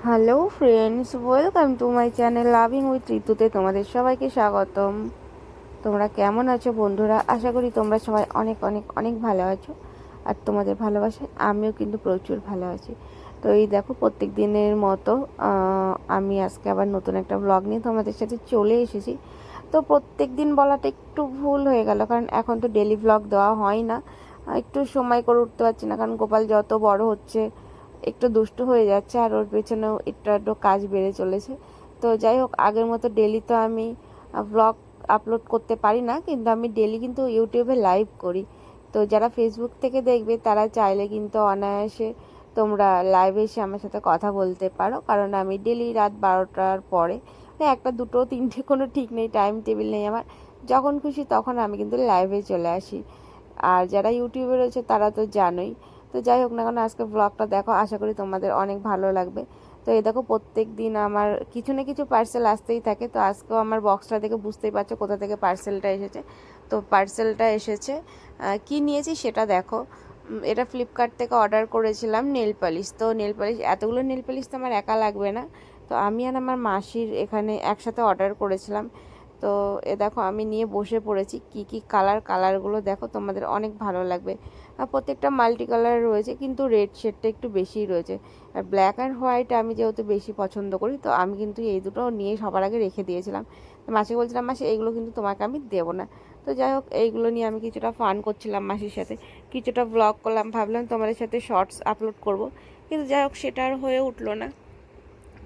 Hello friends, welcome to my channel loving with ঋতুতে তোমাদের সবাইকে স্বাগতম। তোমরা কেমন আছো বন্ধুরা? আশা করি তোমরা সবাই অনেক অনেক অনেক ভালো আছো। আর তোমাদের ভালোবাসায় আমিও কিন্তু প্রচুর ভালো আছি। তো এই দেখো, প্রত্যেক দিনের মতো আমি আজকে আবার নতুন একটা ব্লগ নিয়ে তোমাদের সাথে চলে এসেছি। তো প্রত্যেক দিন বলাটা একটু ভুল হয়ে গেল, কারণ এখন তো ডেলি ব্লগ দেওয়া হয় না। একটু সময় করে উঠতে পারছি না, কারণ গোপাল যত বড় হচ্ছে একটু দুষ্টু হয়ে যাচ্ছে, আর ওর পেছনেও একটু একটু কাজ বেড়ে চলেছে। তো যাই হোক, আগের মতো ডেলি তো আমি ব্লগ আপলোড করতে পারি না, কিন্তু আমি ডেলি কিন্তু ইউটিউবে লাইভ করি। তো যারা ফেসবুক থেকে দেখবে তারা চাইলে কিন্তু অনায়াসে তোমরা লাইভে এসে আমার সাথে কথা বলতে পারো, কারণ আমি ডেলি রাত 12টার পরে, একটা দুটো তিনটে কোনো ঠিক নেই, টাইম টেবিল নেই আমার, যখন খুশি তখন আমি কিন্তু লাইভে চলে আসি। আর যারা ইউটিউবে রয়েছে তারা তো জানোই। তো যাই হোক না কেন, আজকে ব্লগটা দেখো, আশা করি তোমাদের অনেক ভালো লাগবে। তো এই দেখো, প্রত্যেক দিন আমার কিছু না কিছু পার্সেল আসতেই থাকে। তো আজকেও আমার বক্সটা দেখে বুঝতেই পারছো কোথা থেকে পার্সেলটা এসেছে। তো পার্সেলটা এসেছে, কি নিয়েছি সেটা দেখো। এটা ফ্লিপকার্ট থেকে অর্ডার করেছিলাম নেল পালিশ। তো নেল পালিশ, এতগুলো নেল পালিশ তো আমার একা লাগবে না। তো আমি আর আমার মাসির এখানে একসাথে অর্ডার করেছিলাম। তো এ দেখো, আমি নিয়ে বসে পড়েছি। কি কি কালারগুলো দেখো, তোমাদের অনেক ভালো লাগবে। আর প্রত্যেকটা মাল্টি কালার রয়েছে, কিন্তু রেড শেডটা একটু বেশিই রয়েছে। আর ব্ল্যাক অ্যান্ড হোয়াইট আমি যেহেতু বেশি পছন্দ করি, তো আমি কিন্তু এই দুটো নিয়ে সবার আগে রেখে দিয়েছিলাম। তো মাসিকে বলছিলাম, মাসি এইগুলো কিন্তু তোমাকে আমি দেবো না। তো যাই হোক, এইগুলো নিয়ে আমি কিছুটা ফান করছিলাম মাসির সাথে, কিছুটা ব্লগ করলাম, ভাবলাম তোমাদের সাথে শর্টস আপলোড করব, কিন্তু যাই হোক সেটা আর হয়ে উঠলো না।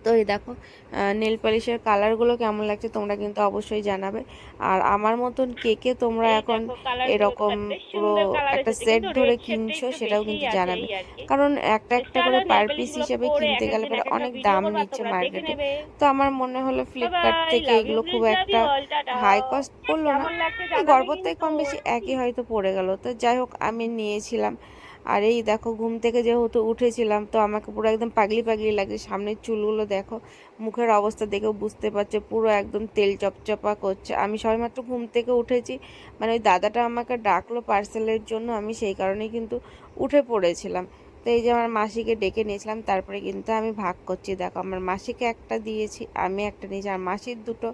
তো এই দেখো, নেল পলিশের কালারগুলো কেমন লাগছে তোমরা কিন্তু অবশ্যই জানাবে। আর আমার মতন কে কে তোমরা এই এখন দেখো কালারগুলো এরকম বেশ পুরো সুন্দর কালার একটা এসেছে, সেট কিন্তু ধরে রেড শেডটা কিনছো একটু সেটাও বেশিই কিন্তু আছে জানাবে, এই আর কি। কারণ একটা একটা চলো করে নেল পার পালিশ পিস গুলো হিসেবে পরে কিনতে এক গেলে একদিন পরে এক একটা অনেক ভিডিও দাম করবো আর নিচ্ছে তোমরা দেখে মার্কেটে। নেবে। তো আমার মনে হলো বাই ফ্লিপকার্ট বাই, থেকে লাভ ইউ, এগুলো খুব প্লিজ লাভ একটা you all, tata. High cost পড়লো না। কেমন লাগছে এই জানাবে গড়পড়তায় কিন্তু। কম বেশি একই হয়তো পড়ে গেল। তো যাই হোক, আমি নিয়েছিলাম। আর এই দেখো, ঘুম থেকে যেহেতু উঠেছিলাম, তো আমাকে পুরো একদম পাগলি পাগলি লাগছে। সামনের চুলগুলো দেখো, মুখের অবস্থা দেখেও বুঝতে পারছো পুরো একদম তেল চপচপা করছে। আমি সবেমাত্র ঘুম থেকে উঠেছি, মানে ওই দাদাটা আমাকে ডাকলো পার্সেলের জন্য, আমি সেই কারণেই কিন্তু উঠে পড়েছিলাম। তো এই যে আমার মাসিকে ডেকে নিয়েছিলাম, তারপরে কিন্তু আমি ভাগ করছি। দেখো, আমার মাসিকে একটা দিয়েছি, আমি একটা নিয়েছি, আর মাসির দুটো,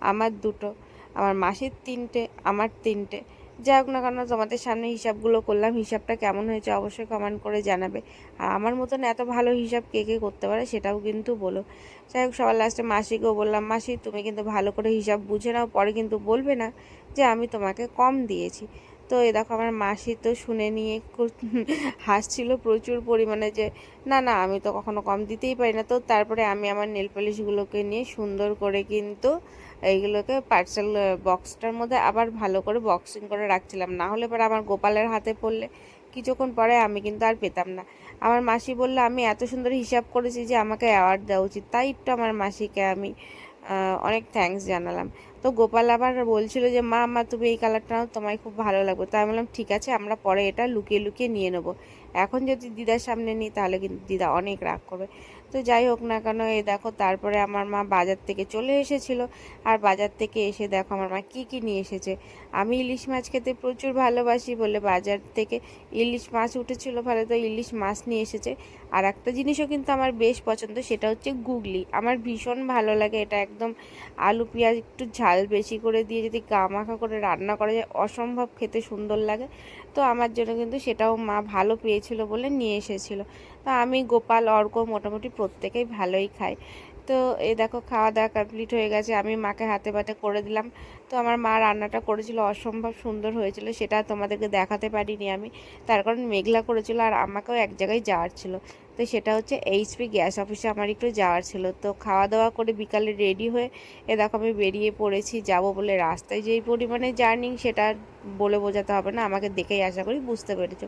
আমার দুটো, আমার মাসির তিনটে, আমার তিনটে। যাই হোক না কেন, তোমাদের সামনে হিসাবগুলো করলাম, হিসাবটা কেমন হয়েছে অবশ্যই কমেন্ট করে জানাবে। আর আমার মতন এত ভালো হিসাব কে কে করতে পারে সেটাও কিন্তু বলো। যাই হোক, সবার লাস্টে মাসিকেও বললাম, মাসি তুমি কিন্তু ভালো করে হিসাব বুঝে নাও, পরে কিন্তু বলবে না যে আমি তোমাকে কম দিয়েছি। তো এই দেখো, আমার মাসি তো শুনে নিয়ে হাসছিল প্রচুর পরিমাণে, যে না না, আমি তো কখনো কম দিতেই পারি না। তো তারপরে আমি আমার নেল পলিশগুলোকে নিয়ে সুন্দর করে কিন্তু এইগুলোকে পার্সেল বক্সটার মধ্যে আবার ভালো করে বক্সিং করে রাখছিলাম, না হলে পরে আমার গোপালের হাতে পড়লে কিছুক্ষণ পরে আমি কিন্তু আর পেতাম না। আমার মাসি বললো আমি এত সুন্দর হিসাব করেছি যে আমাকে অ্যাওয়ার্ড দেওয়া উচিত, তাই একটু আমার মাসিকে আমি অনেক থ্যাঙ্কস জানালাম। তো গোপাল আবার বলছিল যে মা মা তুমি এই কালারটা নাও, তোমায় খুব ভালো লাগবে। তাই আমি বললাম ঠিক আছে, আমরা পরে এটা লুকিয়ে লুকিয়ে নিয়ে নেবো, এখন যদি দিদার সামনে নিই তাহলে কিন্তু দিদা অনেক রাগ করবে। তো যাই হোক না কেন, এই দেখো, তারপরে আমার মা বাজার থেকে চলে এসেছিল। আর বাজার থেকে এসে দেখো আমার মা কী কী নিয়ে এসেছে। আমি ইলিশ মাছ খেতে প্রচুর ভালোবাসি বলে বাজার থেকে ইলিশ মাছ উঠেছিল ভালো, তো ইলিশ মাছ নিয়ে এসেছে। আর একটা জিনিসও কিন্তু আমার বেশ পছন্দ, সেটা হচ্ছে গুগলি। আমার ভীষণ ভালো লাগে এটা, একদম আলু পেঁয়াজ একটু ঝাল বেশি করে দিয়ে যদি গামাখা করে রান্না করা যায়, অসম্ভব খেতে সুন্দর লাগে। তো আমার জন্য কিন্তু সেটাও মা ভালো পেয়েছিল বলে নিয়ে এসেছিল। তো আমি, গোপাল, অর্ক মোটামুটি প্রত্যেকেই ভালোই খাই। তো এই দেখো, খাওয়া দাওয়া কমপ্লিট হয়ে গেছে, আমি মাকে হাতে পাতে করে দিলাম। তো আমার মা রান্নাটা করেছিল, অসম্ভব সুন্দর হয়েছিল, সেটা তোমাদেরকে দেখাতে পারিনি আমি, তার কারণ মেঘলা করেছিল আর আমাকেও এক জায়গায় যাওয়ার ছিল। তো সেটা হচ্ছে এইচপি গ্যাস অফিসে আমার একটু যাওয়ার ছিল। তো খাওয়া দাওয়া করে বিকালে রেডি হয়ে এ দেখো আমি বেরিয়ে পড়েছি যাব বলে। রাস্তায় যেই পরিমাণে জার্নি সেটা বলে বোঝাতে হবে না, আমাকে দেখেই আশা করি বুঝতে পেরেছো।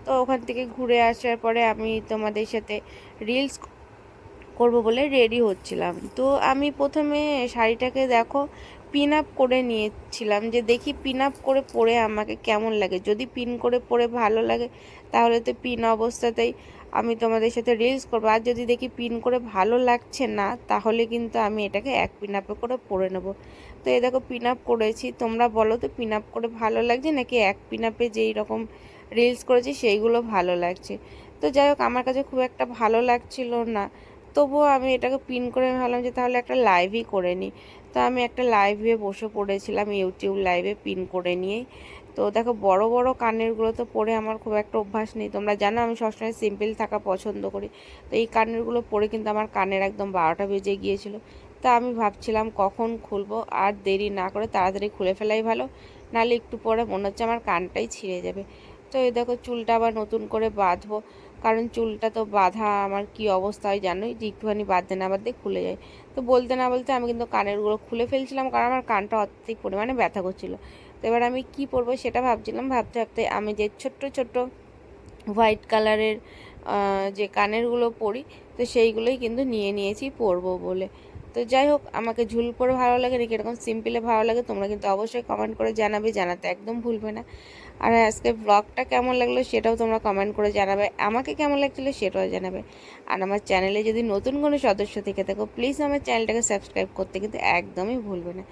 তো ওখান থেকে ঘুরে আসার পরে আমি তোমাদের সাথে রিলস করব বলে রেডি হচ্ছিলাম। তো আমি প্রথমে শাড়িটাকে দেখো পিন আপ করে নিয়েছিলাম, যে দেখি পিন আপ করে পরে আমাকে কেমন লাগে। যদি পিন করে পরে ভালো লাগে তাহলে তো পিন অবস্থাতেই আমি তোমাদের সাথে রিলস করবো, আর যদি দেখি পিন করে ভালো লাগছে না তাহলে কিন্তু আমি এটাকে এক পিন আপে করে পরে নেব। তো এই দেখো পিন আপ করেছি, তোমরা বলো তো পিন আপ করে ভালো লাগছে নাকি এক পিন আপে যেই রকম রিলস করেছি সেইগুলো ভালো লাগছে। তো যাই হোক, আমার কাছে খুব একটা ভালো লাগছিল না। তবুও আমি এটাকে পিন করে আমি ভাবলাম যে তাহলে একটা লাইভই করে নিই। তো আমি একটা লাইভে বসে পড়েছিলাম, ইউটিউব লাইভে পিন করে নিয়েই। তো দেখো বড় বড় কানেরগুলো তো পরে আমার খুব একটা অভ্যাস নেই, তোমরা জানো আমি সবসময় সিম্পল থাকা পছন্দ করি। তো এই কানেরগুলো পরে কিন্তু আমার কানের একদম 12টা বেজে গিয়েছিল। তা আমি ভাবছিলাম কখন খুলবো, আর দেরি না করে তাড়াতাড়ি খুলে ফেলাই ভালো, নাহলে একটু পরে মনে হচ্ছে আমার কানটাই ছিঁড়ে যাবে। তো এই দেখো চুলটা আবার নতুন করে বাঁধবো, কারণ চুলটা তো বাঁধা আমার কি অবস্থা হয় জানোই, যে একটুখানি বাঁধতে না বাঁধতে খুলে যায়। তো বলতে না বলতে আমি কিন্তু কানেরগুলো খুলে ফেলছিলাম, কারণ আমার কানটা অত্যধিক পরিমাণে ব্যথা করছিল। তো এবার আমি কি পরবো সেটা ভাবছিলাম, ভাবতে ভাবতে আমি যে ছোট্ট ছোট্ট হোয়াইট কালারের যে কানেরগুলো পরি, তো সেইগুলোই কিন্তু নিয়ে নিয়েছি পরবো বলে। তো যাই হোক, আমাকে ঝুল পরে ভালো লাগে নাকি এরকম সিম্পলে ভালো লাগে তোমরা কিন্তু অবশ্যই কমেন্ট করে জানাবে, জানাতে একদম ভুলবে না। আর আজকে ব্লগটা কেমন লাগলো সেটাও তোমরা কমেন্ট করে জানাবে, আমাকে কেমন লাগছিলো সেটাও জানাবে। আর আমার চ্যানেলে যদি নতুন কোনো সদস্য থেকে থাকো, প্লিজ আমার চ্যানেলটাকে সাবস্ক্রাইব করতে কিন্তু একদমই ভুলবে না।